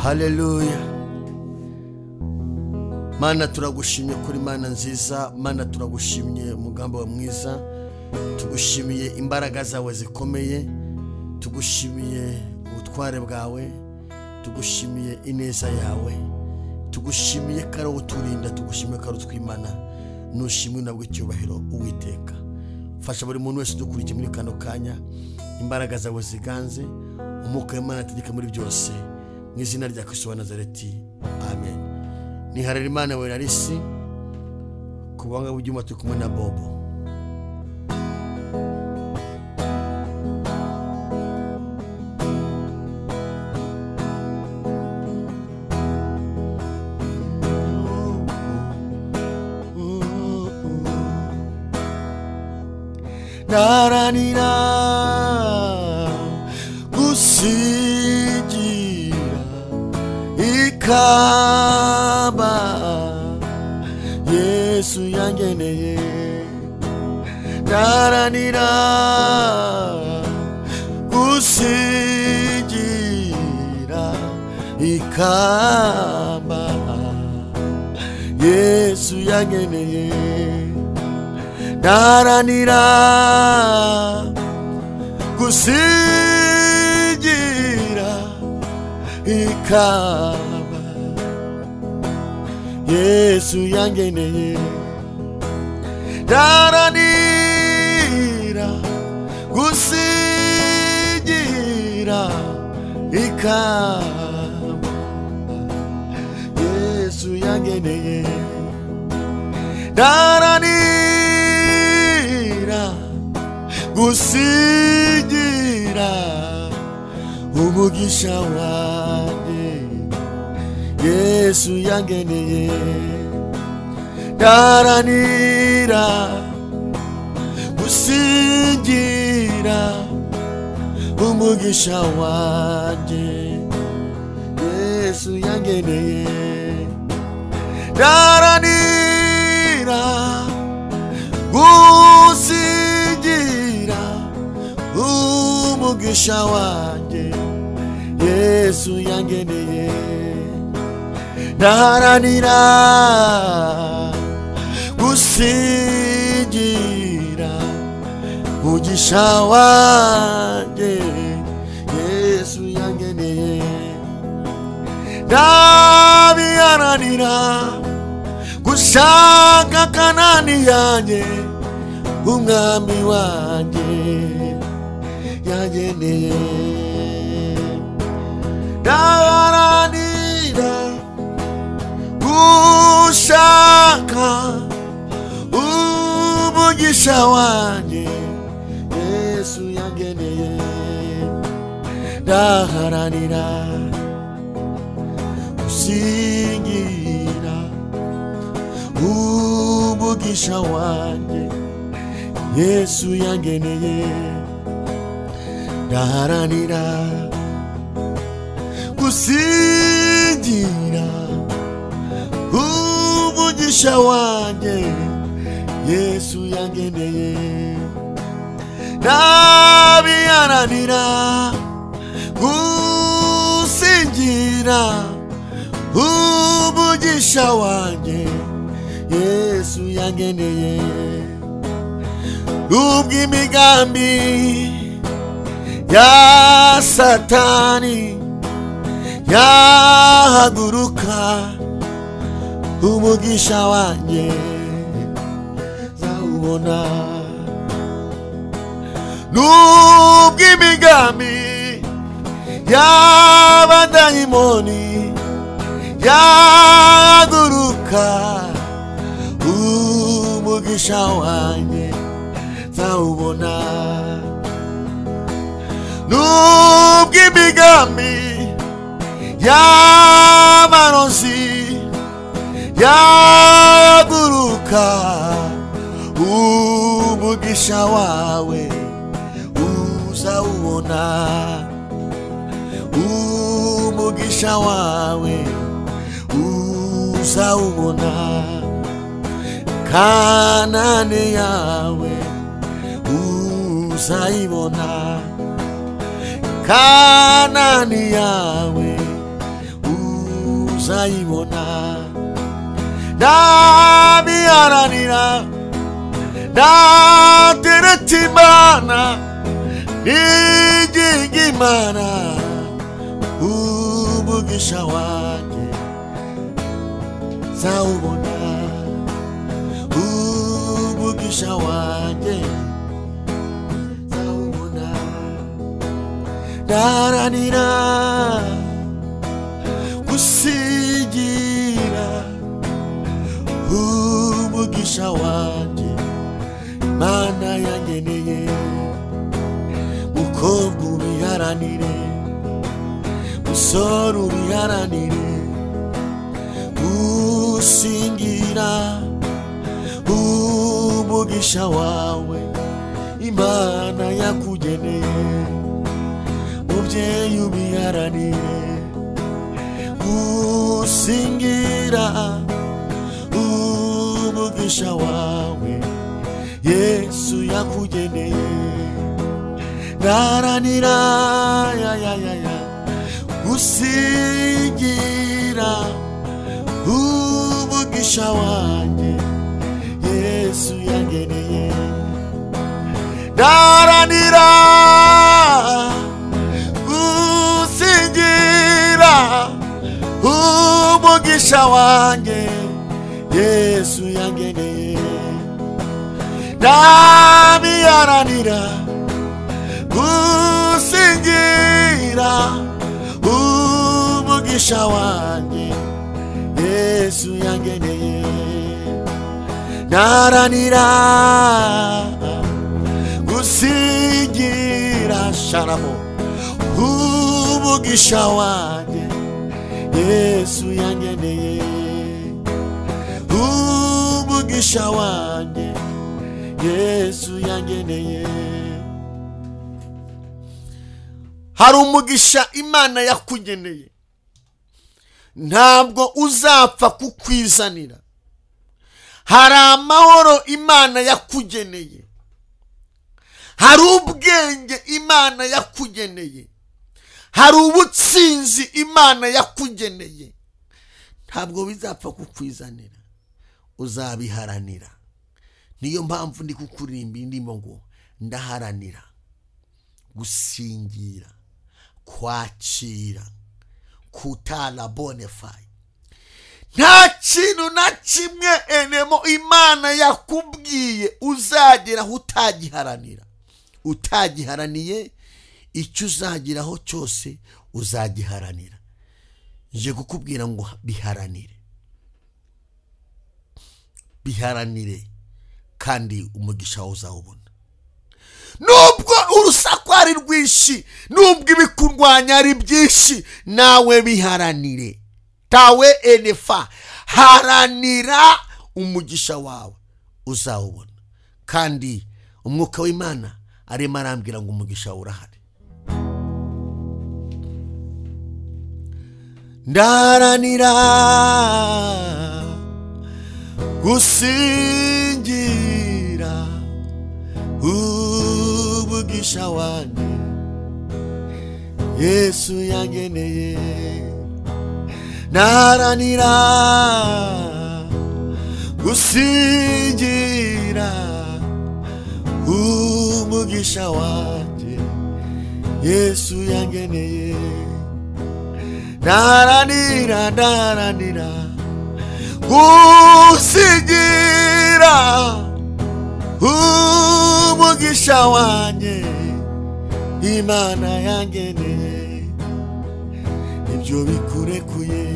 Haleluya. Mana turagushimye kuri Mana nziza, Mana turagushimye umugambo wa mwiza, tugushimiye imbaraga zawe zikomeye, tugushimiye ubutware bwawe, tugushimiye ineza yawe, tugushimiye karo uturinda, tugushimiye karo twimana, nushimwe nabwo icyubahiro Uwiteka. Fasha buri muntu wese dukurikiye muri kano kanya, imbaraga zawe ziganze, umwuka w'Imana ategeka muri byose, mu izina rya Kristo wa Nazareti, amen. Ni Harerimana Werarisi kubanga bujyuma turi kumwe na Bobo. Naranira gusigira ikaba Yesu yangeneye. Naranira gusigira ikaba Yesu yangeneye. Naranira gusigira ikaba Yesu yangeneye. Naranira gusigira ikaba Yesu yangeneye. Naranira gusigira umugisha wanjye Yesu yangeneye. Naranira gusigira umugisha wanjye Yesu yangeneye. Naranira gusigira umugisha wanjye Yesu yangeneye. Naranira gusigira umugisha wanjye Yesu yangeneye. Nabiharanira gushaka Kanani yanjye umwami wanjye yangeneye. Naharanira gushaka umugisha wanjye Yesu yangeneye. Naharanira gusigira umugisha wanjye Yesu yangeneye. Naharanira gusigira umugisha wanjye Yesu yangeneye. Nabiharanira gusigira umugisha wanjye Yesu yangeneye. Ubw'imigambi ya Satani yahaguruka, umugisha wanjye zawubona. N'ubw'imigambi y'abadayimoni yahaguruka, umugisha wanjye zawubona. N'ubw'imigambi y'abarozi yahaguruka, umugisha wawe uzawubona. Umugisha wawe uzawubona. Kanani yawe uzayibona. Kanani yawe uzayibona. Ndabiharanira, ndatereta Imana, niginga Imana, umugisha wanjye nzawubona, umugisha wanjye nzawubona. Ndaharanira gusigira umugisha wanjye Imana yangeneye. Mukobwa ubiharanire, musore ubiharanire, gusingira umugisha wawe Imana yakugeneye. Mubyeyi ubiharanire, gusingira umugisha wawe Yesu yakugeneye. Ndaharanira gusigira umugisha wanjye Yesu yangeneye. Ndaharanira gusigira umugisha wanjye Yesu yangeneye. Ndabiharanira gusigira umugisha wanjye Yesu yangeneye. Ndaharanira gusigira sharamo umugisha wanjye Yesu yangeneye. Umugisha wanjye Yesu yangeneye. Hari umugisha Imana yakugeneye, ntabwo uzapfa kukwizanira. Hari amahoro Imana yakugeneye, hari ubwenge Imana yakugeneye, hari ubutsinzi Imana yakugeneye. Ntabwo bizapfa kukwizanira, uzabiharanira. Niyo mpamvu ndi kukuririmba indimo ngo ndaharanira gusingira, kwakira, kutala bonefy. Nta kintu na kimwe enemo Imana yakubwiye uzageraho utagiharanira. Utagiharaniye, icyo uzageraho cyose uzagiharanira. Nje kukubwira ngo biharanire, biharanire, kandi umugisha uzawubona. Nubwo urusaku ari rwinshi, nubwo ibikurwanya ari byinshi, nawe biharanire. Tawe enefa, haranira umugisha wawe uzawubona. Kandi umwuka w'Imana arimo arambwira ngo umugisha urahari. Ndaharanira gusingira umugisha wanjye Yesu yangeneye. Ndaharanira gusingira umugisha wanjye Yesu yangeneye. Ndaharanira, ndaharanira gusigira umugisha wanjye Imana yangeneye. Ibyo bikurekuye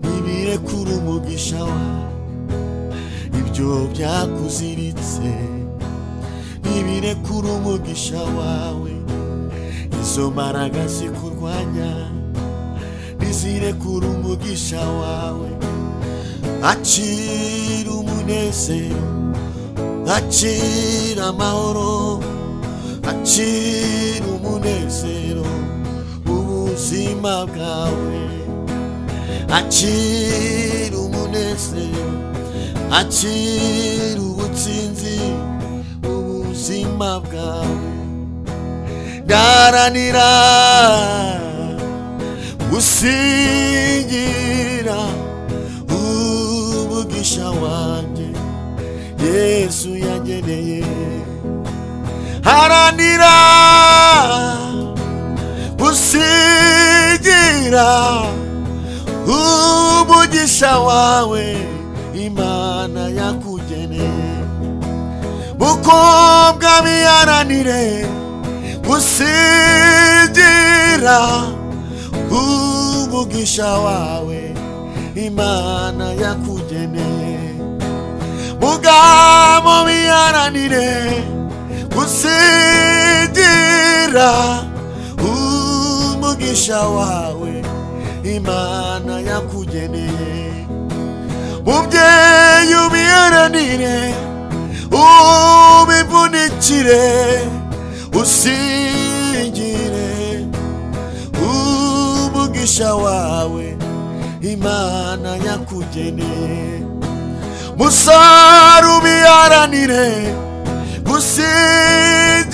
nibirekura umugisha wawe, ibyo byakuziritse nibirekura umugisha wawe. Izo mbaraga zikurwanya nizirekura umugisha wawe. Akira umunezero, akira amahoro, akira umunezero ubuzima bwawe. Akira umunezero, akira ubutsinzi ubuzima bwawe. Ndaharanira gusingira umugisha wanjye Yesu yangeneye. Haranira gusingira umugisha wawe Imana yakugeneye. Mukobwa biharanire gusingira umugisha wawe Imana yakugeneye. Mugabo biharanire gusingira umugisha wawe Imana yakugeneye. Mubyeyi ubiharanire ubivunikire usingire umugisha wawe Imana yakugeneye. Musore ubiharanire gusingira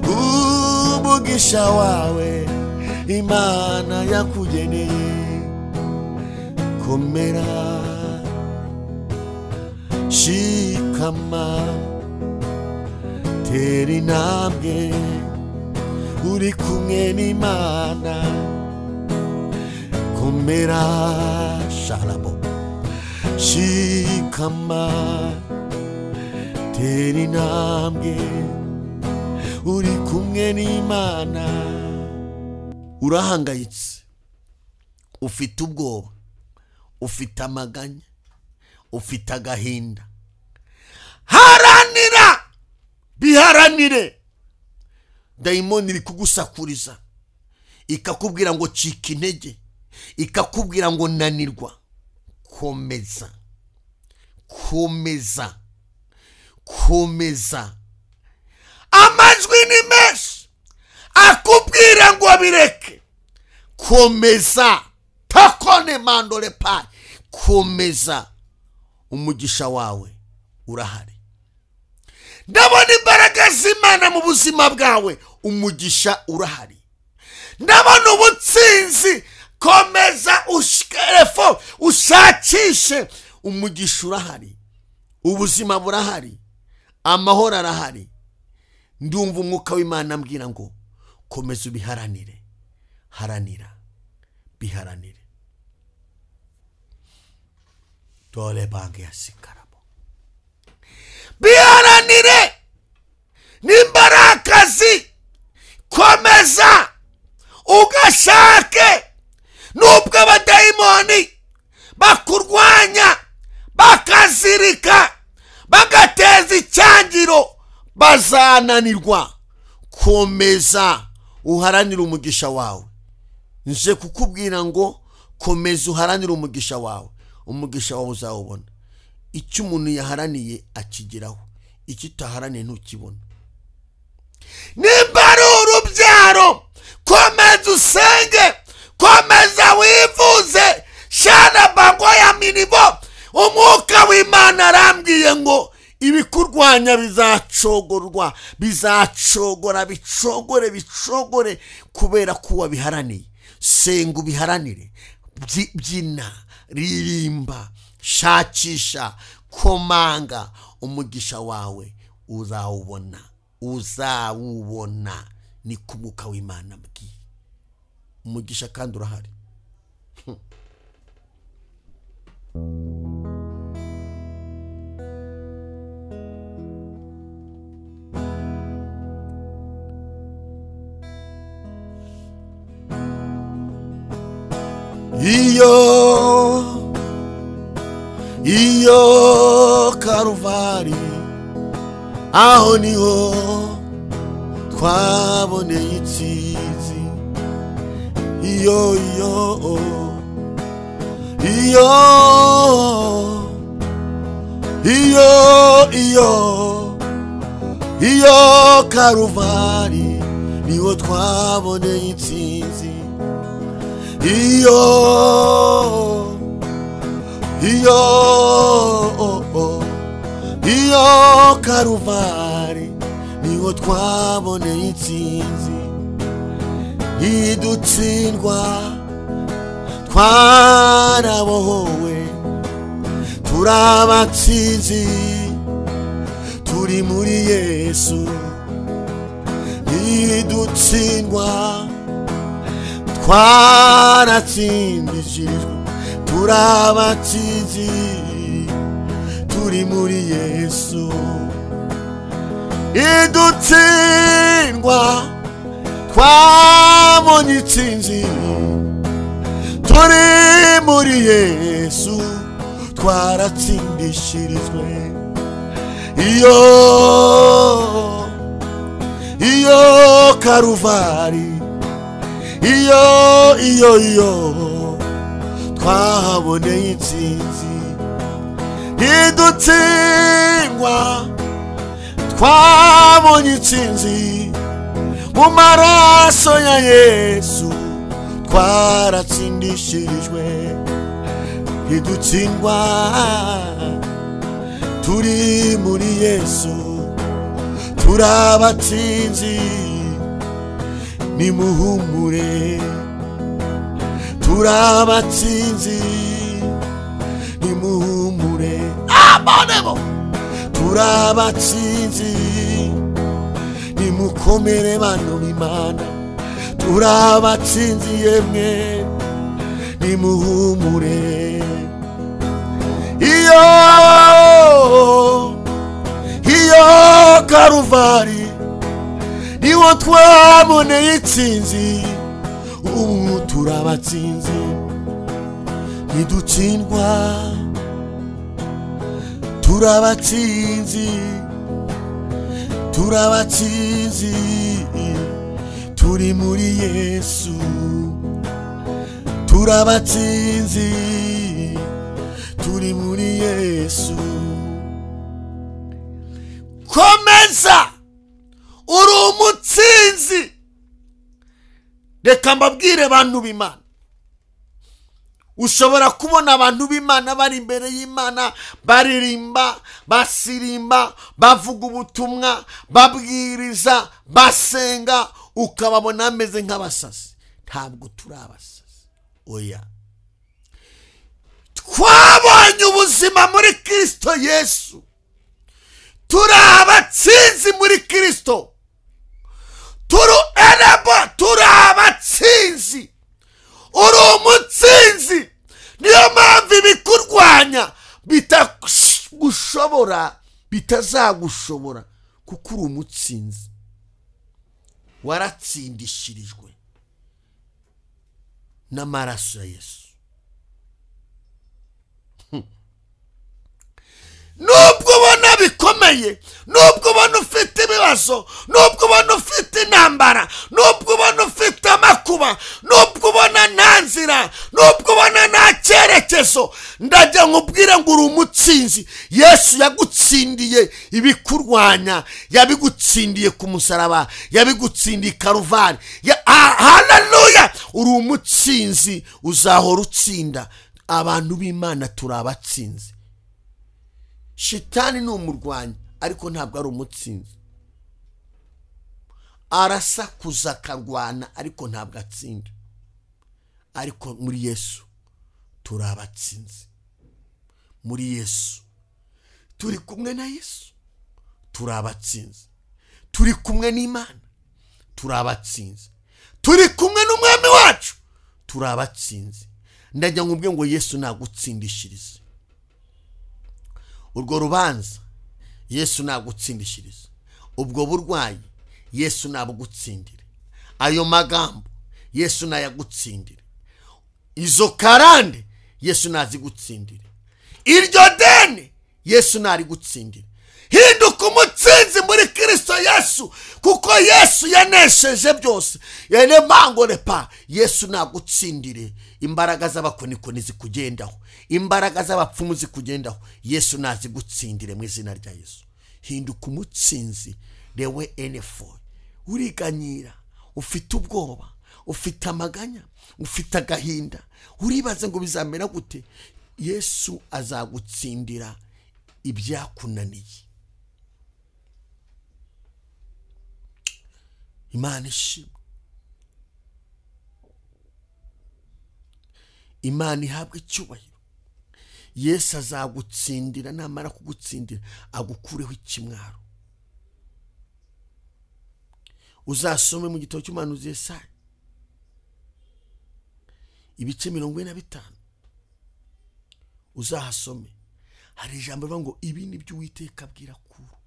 umugisha wawe Imana yakugeneye. Komera shikama tera intambwe uri kumwe n'Imana. Komera shalabo shikama tera intambwe uri kumwe n'Imana. Urahangayitse, ufite ubwoba, ufite amaganya, ufite agahinda. Haranira, biharanire. Dayimoni iri kugusakuriza ikakubwira ngo cika intege, ikakubwira ngo nanirwa. Komeza, komeza, komeza. Amajwi ni menshi akubwira ngo bireke. Komeza, takone mandole pa. Komeza, umugisha wawe urahari. Ndabona imbaraga z'Imana mu buzima bwawe, umugisha urahari. Ndabona ubutsinzi. Komeza ushkerefo ushakishe, umugisha urahari, ubuzima burahari, amahoro arahari. Ndumva umwuka w'Imana ambwira ngo komeza ubiharanire. Haranira, biharanire. Dole bange ya sikarabo. Biharanire n'imbarakazi. Komeza ugashake. Nubwo abadayimoni bakurwanya, bakazirika, bagateza icyangiro, bazananirwa. Komeza uharanire umugisha wawe. Nje kukubwira ngo komeza uharanire umugisha wawe. Umugisha wawe uzawubona. Icyo umuntu yaharaniye akigeraho, icyo utaharaniye ntukibona. Nimba ari urubyaro, komeza usenge, komeza wivuze. Shana bango ya minibo. Umwuka w'Imana arambwiye ngo ibikurwanya bizacogorwa, bizacogora, bicogore, bicogore, kubera ko wabiharaniye. Senga ubiharanire. Byina, ririmba, shakisha, komanga. Umugisha wawe uzawubona, uzawubona. Ni ku mwuka w'Imana mbwiye. Umugisha kandi urahari. Iyo Karuvari, aho niho twaboneye itsinzi. Iyo Karuvari, niho twaboneye itsinzi. Iyo Karuvari, niho twaboneye itsinzi. idutsindwa twarabohowe turabatsinzi turi muri Yesu idutsindwa twaratsindishirijwe turabatsinzi turi muri Yesu idutsindwa twabonye itsinzi turi muri Yesu twaratsindishirijwe iyo Karuvari iyo twahaboneye itsinzi idutsindwa twabonye itsinzi mu maraso ya Yesu twaratsindishirijwe idutsindwa turi muri Yesu turabatsinzi nimuhumure turabatsinzi nimuhumure abonebo turabatsinzi nimukomere bano b'Imana turabatsinzi yemwe nimuhumure iyo Karuvari niwo twaboneye itsinzi ubu turabatsinzi ntidutsindwa turabatsinzi turi muri Yesu turabatsinzi turi muri Yesu komeza uri umutsinzi reka mbabwire abantu b'Imana ushobora kubona abantu b'Imana bari imbere y'Imana baririmba basirimba bavuga ubutumwa babwiriza basenga ukababona ameze nk'abasazi ntabwo turi abasazi oya twabonye ubuzima muri Kristo Yesu turi abatsinzi muri Kristo turi abatsinzi uri umutsinzi niyo mpamvu ibikurwanya bitazagushobora kuko uri umutsinzi waratsindishirijwe n'amaraso ya Yesu nubwo ubona bikomeye nubwo ubona ufite ibibazo nubwo ubona ufite intambara nubwo ubona ufite amakuba nubwo ubona nta nzira nubwo ubona nta cyerekezo ndajya nkubwire ngo uri umutsinzi Yesu yagutsindiye ibikurwanya yabigutsindiye ku musaraba yabigutsindiye Karuvari haleluya uri umutsinzi uzahora utsinda abantu b'Imana turi abatsinzi Shitani ni umurwanyi ariko ntabwo ari umutsinzi arasakuza akarwana ariko ntabwo atsinda ariko muri Yesu turi abatsinzi muri Yesu turi kumwe na Yesu turi abatsinzi turi kumwe n'Imana turi abatsinzi turi kumwe n'umwami wacu turi abatsinzi ndajya nkubwiye ngo Yesu nagutsindishirize urwo rubanza Yesu nagutsindishiriza ubwo burwayi Yesu nabugutsindire ayo magambo Yesu nayagutsindire izo karande Yesu nazigutsindire iryo deni Yesu narigutsindire hinduka umutsinzi muri Kristo Yesu kuko Yesu yanesheje byose yene mangorepa Yesu nagutsindire imbaraga z'abakonikoni zikugendaho imbaraga z'abapfumu zikugendaho Yesu nazigutsindire mu izina rya Yesu hinduka umutsinzi lewe enefo uriganyira ufite ubwoba ufite amaganya ufite agahinda uribaze ngo bizamera gute Yesu azagutsindira ibyakunaniye Imana ishimwe Imana ihabwe icyubahiro. Yesu azagutsindira, namara kugutsindira agukureho ikimwaro. Uzasome mu gitabo cy'umuhanuzi Yesaya ibice 45, uzahasome. Hari ijambo rivuga ngo ibi ni byo Uwiteka abwira Kuro,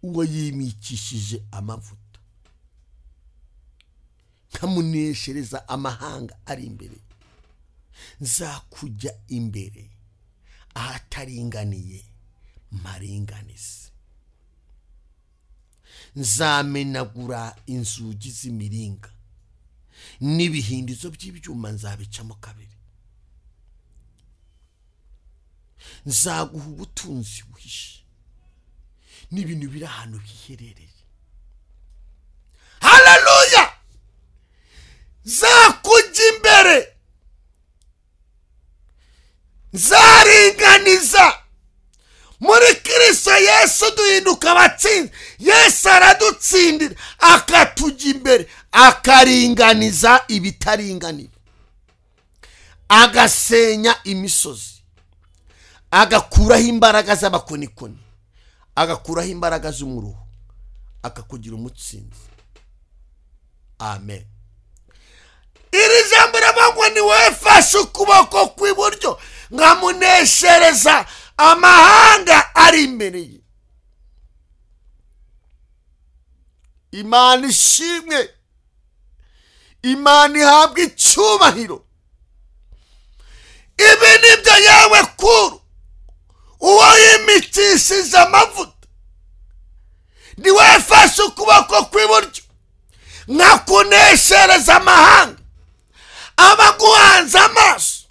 uwo yimikishije amavuta, nkamuneshereza amahanga ari imbere. Nzakujya imbere ahataringaniye maringanize. Nzamenagura inzugi z'imiringa, n'ibihindizo by'ibyuma nzabicamo kabiri. Nzaguha ubutunzi buhishe n'ibintu biri ahantu hiherereye. Haleluya! Nzakujya imbere, nzaringaniza. Muri Kristo Yesu duhinduka abatsinzi. Yesu aradutsindira akatujya imbere, akaringaniza ibitaringaniye, agasenya imisozi, agakuraho imbaraga z'abakonikoni, agakuraho imbaraga z'umuruho, akakugira umutsinzi. Amen. Iri jambo rivuga ni wowe fashe ukuboko kw'iburyo nkamuneshereza amahanga ari imbere ye. Imana ishimwe, Imana ihabwe icyubahiro. Ibi nibyo yewe Kuro, uwo yimikishije amavuta, ni wowe fashe ukuboko kw'iburyo nkakuneshereza amahanga, abaguhanze amaso,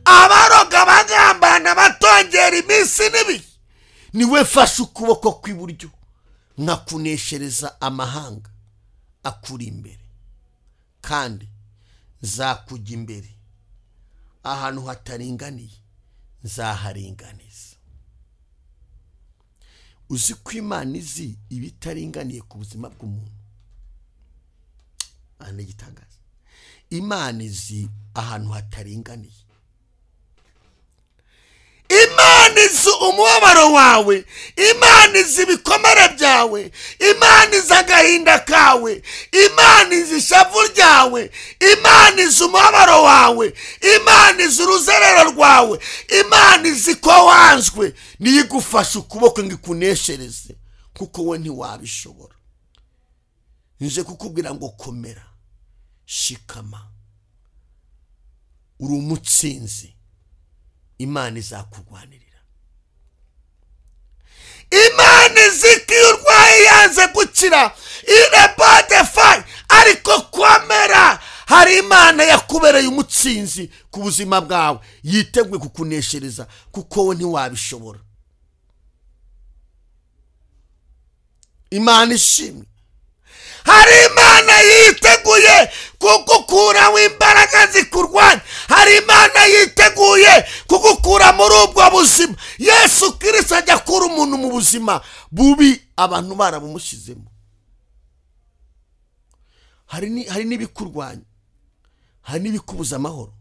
abaroga bagambana batongera iminsi n'ibihe. Ni wowe fashe ukuboko kw'iburyo nkakuneshereza amahanga akuri imbere, kandi nzakujya imbere ahantu hataringaniye nzaharinganiza. Uzi ko Imana izi ibitaringaniye ku buzima bw'umuntu? Ana gitangaza. Imana izi ahantu hataringaniye. Imana izi umubabaro wawe, Imana izi ibikomere byawe, Imana izi agahinda kawe, Imana izi ishavu ryawe, Imana izi umubabaro wawe, Imana izi uruzerero rwawe, Imana izi ko wanzwe. Niyo igufasha ukuboko ngo ikuneshereze, kuko we ntiwabishobora. Nje kukubwira ngo komera, shikama, uri umutsinzi. Imana izakurwanirira. Imana iziki urwaye yanze gukira, irebodefai, ariko komera. Hari Imana yakubereye umutsinzi ku buzima bwawe, yiteguye kukuneshereza, kuko we ntiwabishobora. Imana ishimwe. Hari Imana yiteguye kugukuraho imbaraga zikurwanya. Hari Imana yiteguye kugukura muri ubwo buzima. Yesu Kristo ajya akura umuntu mu buzima bubi abantu barabumushyizemo. Hari n'ibikurwanya, hari n'ibikubuza amahoro,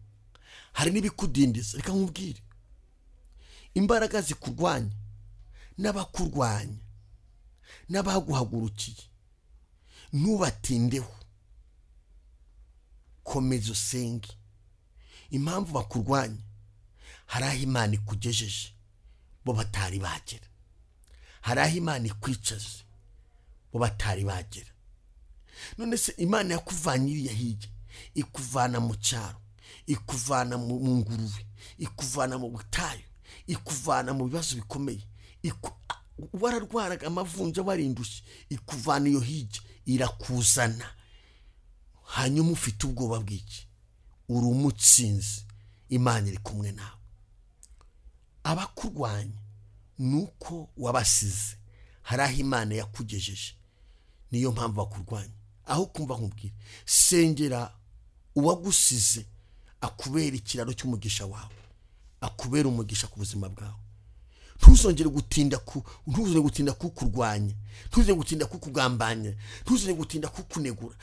hari n'ibikudindiza. Reka nkubwire, imbaraga zikurwanya n'abakurwanya n'abaguhagurukiye, ntubatindeho, komeza usenge. Impamvu bakurwanya, hari aho Imana ikugejeje bo batari bagera, hari aho Imana ikwicaje bo batari bagera. None se Imana yakuvanyiriye hirya, ikuvana mu cyaro, ikuvana mu ngurube, ikuvana mu butayu, ikuvana mu bibazo bikomeye, wararwaraga amavunja warindushye, ikuvana iyo hirya irakuzana. Hanyuma ufite ubwoba bw'iki? Uri umutsinzi, Imana iri kumwe nawe. Abakurwanya nuko wabasize, hari aho Imana yakugejeje, niyo mpamvu bakurwanya. Aho kumva nkubwira, sengera uwagusize akubera ikiraro cy'umugisha wawe, akubera umugisha ku buzima bwawe. Ntuzongere gutinda kukurwanya, ntuzongere gutinda kukugambanya, ntuzongere gutinda kukunegura,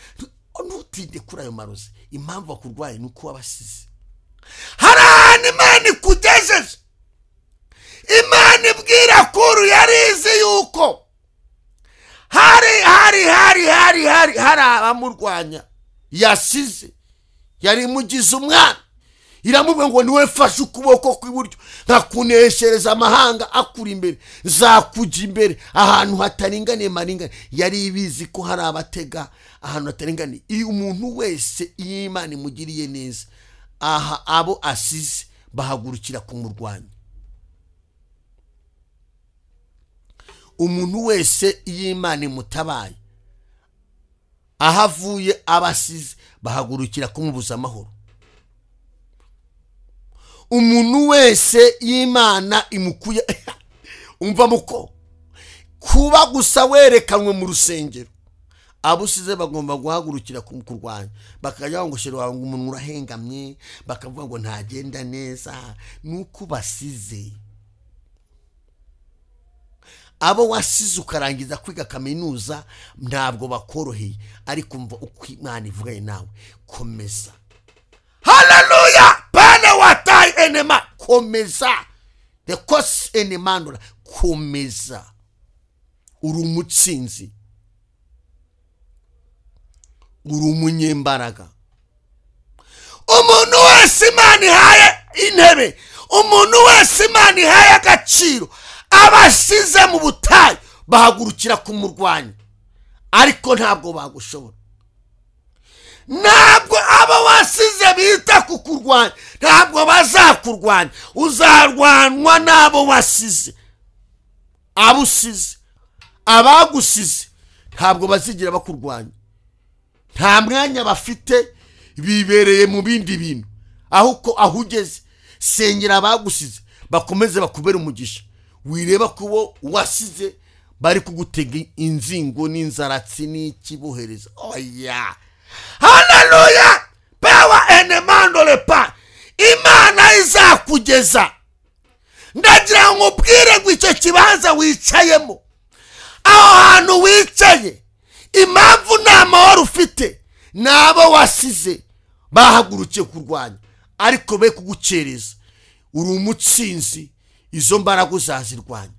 ntutinde kuri ayo marozi. Impamvu bakurwanya nuko wabasize. hari ahantu Imana ikugejeje. Imana ibwira Kuru yarizi yuko hari abamurwanya, yasize, yari mugize umwana, iramubwira ngo niwe fashe ukuboko kw'iburyo nkakuneshereza amahanga akuri imbere, zakujya imbere ahantu hataringaniye maringane. Yari ibizi ko hari abatega ahantu hataringaniye. Iyo umuntu wese iyo Imana imugiriye neza, aha abo asize bahagurukira kumurwanya. Umuntu wese iyo Imana imutabaye, ahavuye abasize bahagurukira kumubuza amahoro. Umuntu wese y'Imana imukuye umva muko kuba gusa werekanwe mu rusengero, abusize bagomba guhagurukira kumurwanya. Bakajya ngo shero wawe umuntu urahengamye, bakavuga ngo ntagenda neza, nuko basize. Abo wasize ukarangiza kwiga kaminuza ntabwo bakoroheye, ariko umva uko Imana ivuganye nawe, komeza. Hallelujah! Bana watai enema, komeza. The course enemandora, komeza. Uri umutsinzi, uri umunyembaraga. Umuntu wese Imana ihaye intebe, umuntu wese Imana ihaye agaciro, abasize mu butayu bahagurukira kumurwanya, ariko ntabwo bagushobora. Ntabwo abo wasize bita kukurwanya, ntabwo bazakurwanya. Uzarwanwa n'abo wasize. Abusize, abagusize ntabwo bazigira bakurwanya. Nta mwanya bafite, bibereye mu bindi bintu. Aho ugeze, sengera abagusize bakomeze bakubera umugisha. Wireba kubo wasize bari kugutega inzingo n'inzaratsi n'ikibohereza. Oya, haleluya! Pewa enemandole pa, Imana izakugeza. Ndagira ngo ubwire ngo icyo kibanza wicayemo, aho hantu wicaye, impamvu nta mahoro ufite, n'abo wasize bahagurukiye kurwanya, ariko be kugucereza. Uri umutsinzi, izo mbaraga uzazirwanya.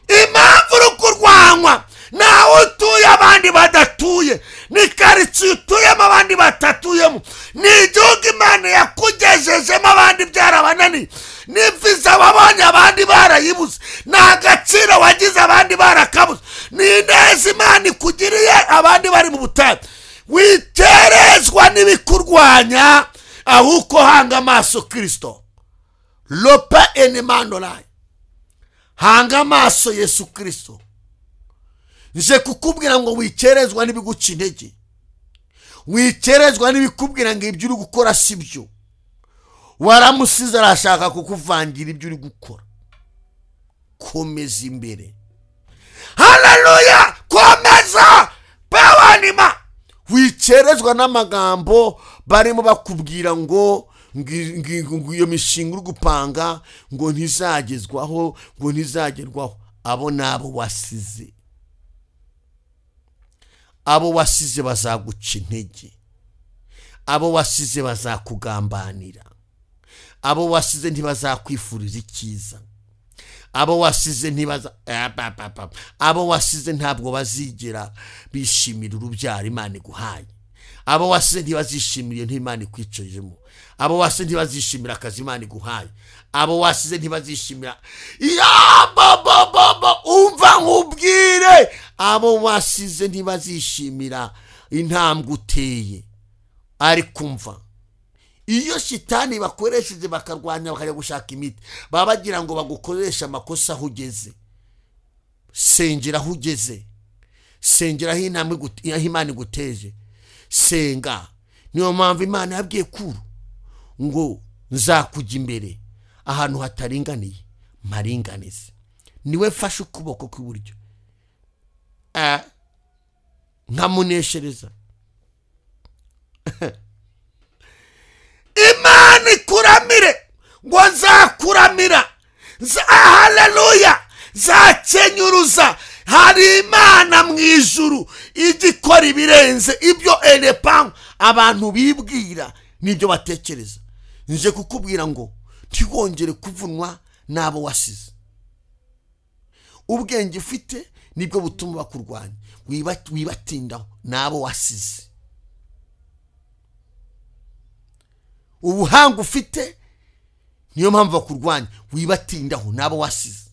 Impamvu uri kurwanywa, nawe utuye abandi badatuye, ni karitsiye utuyemo abandi batatuyemo, ni igihugu Imana yakugejejemo abandi byarabananiye, ni viza wabonye abandi barayibuze, ni agaciro wagize abandi barakabuze, ni neza Imana ikugiriye abandi bari mu butayu. Witerezwa n'ibikurwanya, ahubwo hanga amaso Kristo. Lopa enemandolai, hanga amaso Yesu Kristo. Nje kukubwira ngo wikerezwa n'ibiguca intege, wikerezwa n'ibikubwira ngo ibyo uri gukora sibyo. Waramusize arashaka kukuvangira ibyo uri gukora. Komeza imbere. Haleluya! Komeza! Bawanima! Wikerezwa n'amagambo barimo bakubwira ngo iyo mishinga uri gupanga ngo ntizagezwaho, ngo ntizagerwaho. Abo nabo wasize. Abo wasize bazaguca intege. Abo wasize bazakugambanira. Abo wasize ntibazakwifuriza icyiza. Abo wasize abo wasize ntabwo bazigera bishimira urubyaro Imana iguhaye. Abo wasize ntibazishimira n'Imana ikwicajemo. Abo wasize ntibazishimira akazi Imana iguhaye. Abo wasize ntibazishimira umva nkubwire, abo wasize ntibazishimira intambwe uteye. Ariko umva, iyo shitani bakoresheje bakarwanya bakajya gushaka imiti, baba bagira ngo bagukoresha amakosa aho ugeze. Sengera aho ugeze, sengera aho intambwe Imana iguteje. Senga. Niyo mpamvu Imana yabwiye Kuru ngo nzakujya imbere ahantu hataringaniye maringanize. Niwe fashe ukuboko kw'iburyo nkamuneshereza. Imana ikuramire ngo nzakuramira. Haleluya! Zakenyuruza. Hari Imana mu ijuru igikora ibirenze ibyo enepangu abantu bibwira n'ibyo batekereza. nje kukubwira ngo ntigongere kuvunwa n'abo wasize. Ubwenge ufite nibwo butuma bakurwanya, wibatindaho n'abo wasize. Ubuhanga ufite niyo mpamvu bakurwanya, wibatindaho n'abo wasize.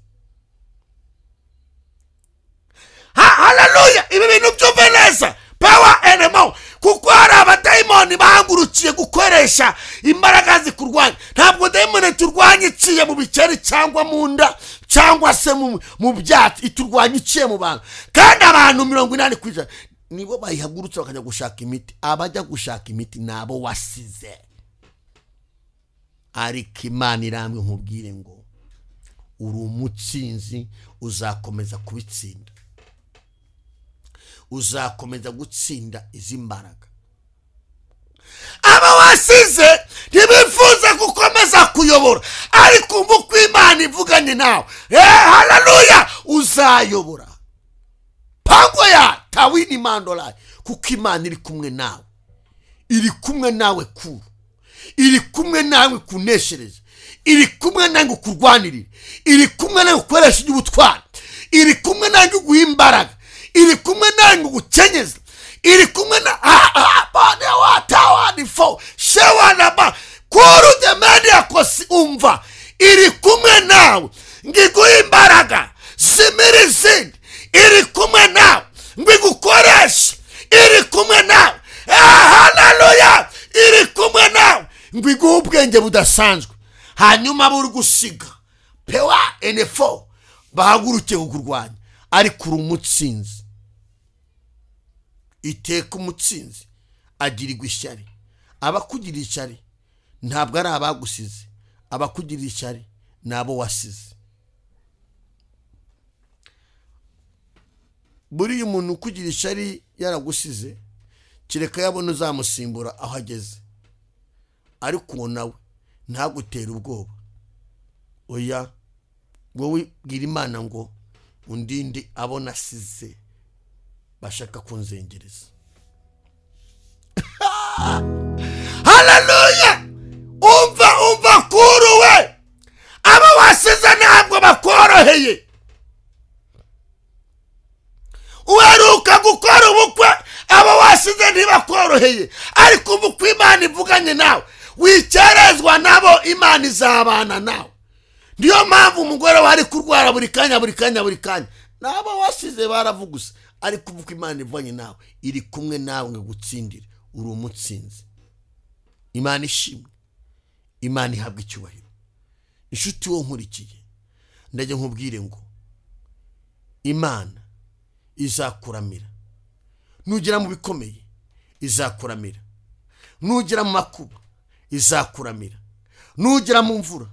Haleluya! Ibi bintu byumve neza. Power animal, kuko hari abadayimoni bahagurukiye gukoresha imbaraga zikurwanya. Ntabwo dayimoni turwanya iciye mu bikeri cyangwa mu nda cyangwa se mu byatsi, iturwanya iciye mu bantu. Kandi abantu 80% nibo bayihagurutse bakajya gushaka imiti. Abajya gushaka imiti nabo wasize. Ariko Imana irambwe nkubwire ngo uri umutsinzi, uzakomeza kubitsinda. Uzakomeza gutsinda izi mbaraga. Aba wasize ntibifuza gukomeza kuyobora, ariko uko Imana ivuganye nawe, haleluya, uzayobora. Pango ya tawini mandolai, kuko Imana iri kumwe nawe. Iri kumwe nawe kuru. Iri kumwe nawe kuneshereza. Iri kumwe nawe kurwanirira. Iri kumwe nawe gukoresha ubutwari. Iri kumwe nawe guha imbaraga. Iri kumwe nawe gukenyeza. Iri kumwe na bane watawani fo shewana ba kuru demeni yakosi umva. Iri kumwe nawe ngiguha imbaraga zimiri zindi. Iri kumwe nawe ngigukoresha. Iri kumwe nawe, haleluya, iri kumwe nawe ngiguha ubwenge budasanzwe. Hanyuma buri gusiga pewa enefo bahaguruke kukurwanya, ariko uri umutsinzi. Iteka umutsinzi agirirwa ishyari. Abakugira ishyari ntabwo ari abagusize, abakugira ishyari nabo wasize. Buri umuntu ukugira ishyari yaragusize, kireka yabona uzamusimbura aho ageze, ariko uwo nawe ntagutera ubwoba. Oya, wowe bwira Imana ngo undinde abo nasize bashaka kunzengereza. Haleluya! Umva kuruwe. Aba wasize ntabwo bakoroheye. Uheruka gukora ubukwe, aba wasize ntibakoroheye, ariko uko Imana ivuganye nawe, wikerezwa nabo, Imana izabana nawe. Ndiyo mpamvu umugore wari kurwara buri kanya nabo wasize baravugusa, ariko uko Imana ivuganye nawe, iri kumwe nawe ngo gutsindire. Uri umutsinzi. Imana ishimwe. Imana ihabwa icyubahiro. Inshuti wo nkurikiye, ndaje nkubwire ngo Imana izakuramira. Nugera mu bikomeye izakuramira. Nugera mu makuba izakuramira. Nugera mu mvura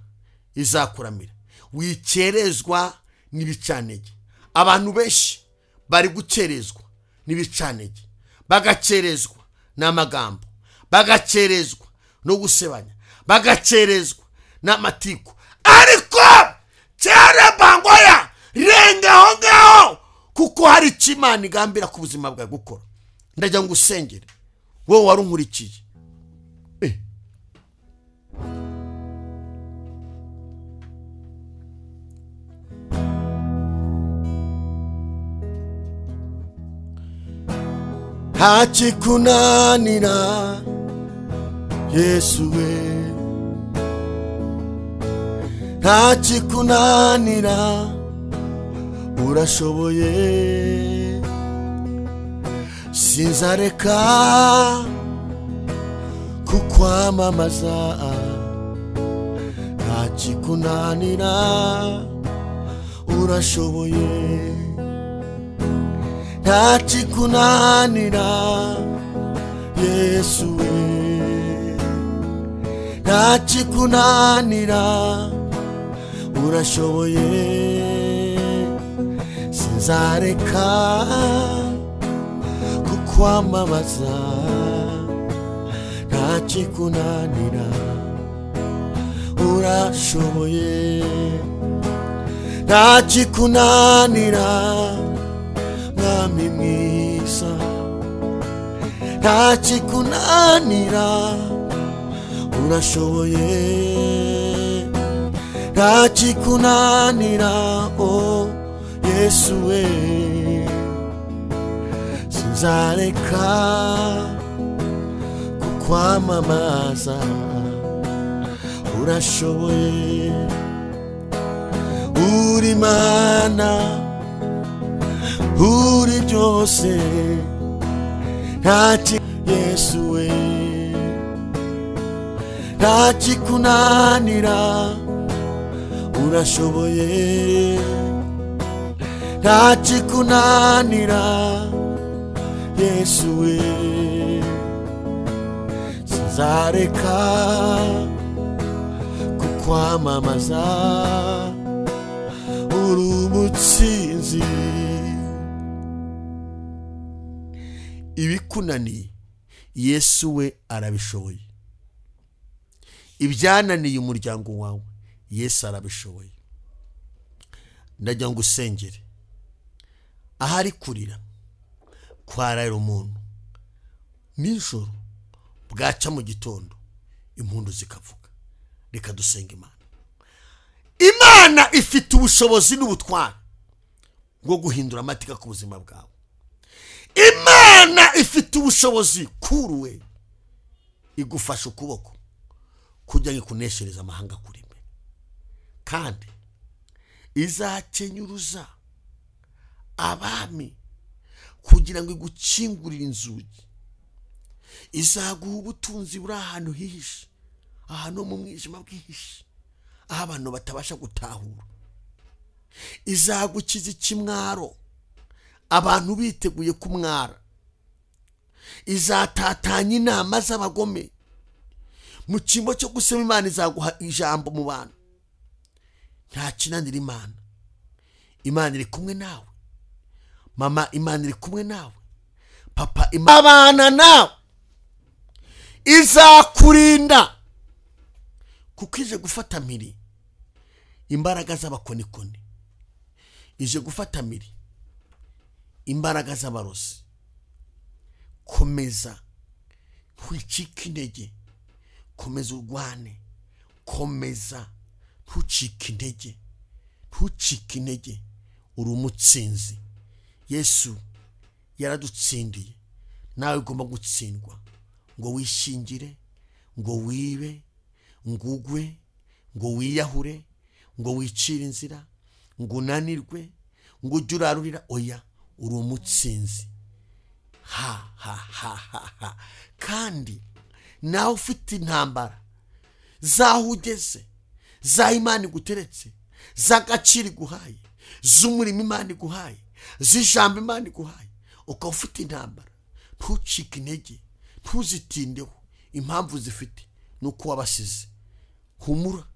izakuramira. Wikerezwa n'ibicanege. Abantu benshi bari gukerezwa n'ibicanege, bagakerezwa n'amagambo, bagakerezwa no gusebanya, bagakerezwa n'amatiku. Ariko cyane bangoya rengaho ngaho, kuko hari icyo Imana igambira ku buzima bwawe gukora. Ndajya ngo usengere wowe wari unkurikiye. Hachikunanira Yesu we, hachikunanira, urashoboye. Sinzareka kukwamamaza, hachikunanira, urashoboye. Hachikunanira Yesu we, hachikunanira, urashoboye. Sinzareka kukwamamaza, hachikunanira, urashoboye. Hachikunanira mwami mwiza, hachikunanira, urashoboye nta kikunanira Yesu we sinzareka kukwamamaza urashoboye uri Mana uri byose Yesu we nta kikunanira urashoboye nta kikunanira Yesu we sinzareka kukwamamaza uri umutsinzi ibikunaniye Yesu we arabishoboye ibyananiye umuryango wawe Yesu arabishoboye ndagira ngo usengere ahari kurira kwarara umuntu nijoro bwaca mu gitondo impundu zikavuga reka dusenga Imana ifite ubushobozi n'ubutware bwo guhindura amateka ku buzima bwawe Imana ifite ubushobozi kuruwe igufasha ukuboko kujya ngikuneshereza amahanga kuri mbe kandi izakenyuruza abami kugira ngo igukingurire inzugi izaguha ubutunzi buri ahantu hihishe ahantu mu mwijima bwihishe aho abantu batabasha gutahura izagukiza ikimwaro abantu biteguye kumwara izatatanya inama z'abagome mu cyimbo cyo gusema Imana izaguha ijambo mu bantu nta kinanira Imana iri kumwe nawe mama Imana iri kumwe nawe papa Imana nawe izakurinda kuko ije gufata miri imbaraga z'abakonikoni ije gufata miri imbaraga z'abarozi komeza ntucike intege komeza urwane komeza ntucike intege uri umutsinzi Yesu yaradutsindiye nawe ugomba gutsindwa ngo wishingire ngo wibe ngo ugwe ngo wiyahure ngo wicire inzira ngo unanirwe ngo ujye urarurira oya uri umutsinzi ha kandi nawe ufite intambara zaho ugeze za Imana iguteretse z'agaciro iguhaye z'umurimo Imana iguhaye z'ijambo Imana iguhaye ukaba ufite intambara ntucike intege ntuzitindeho impamvu zifite nuko wabasize humura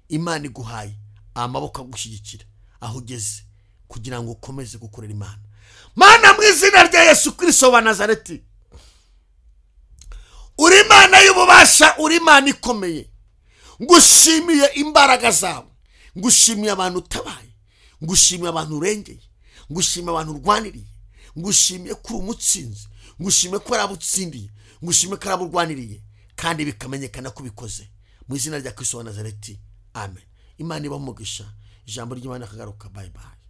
Imana iguhaye amaboko agushyigikira aho ugeze kugira ngo ukomeze gukorera Imana Mana mu izina rya Yesu Kristo wa Nazareti uri Imana y'ububasha uri Imana ikomeye ngushimiye imbaraga zawe ngushimiye abantu utabaye ngushimiye abantu urengeye ngushimiye abantu urwaniriye ngushimiye kuri umutsinzi ngushimiye ko arabutsindiye ngushimiye ko araburwaniriye kandi bikamenyekana ko bikoze mu izina rya Kristo wa Nazareti amen Imana ibamugisha ijambo ry'Imana kagaruka bye bye.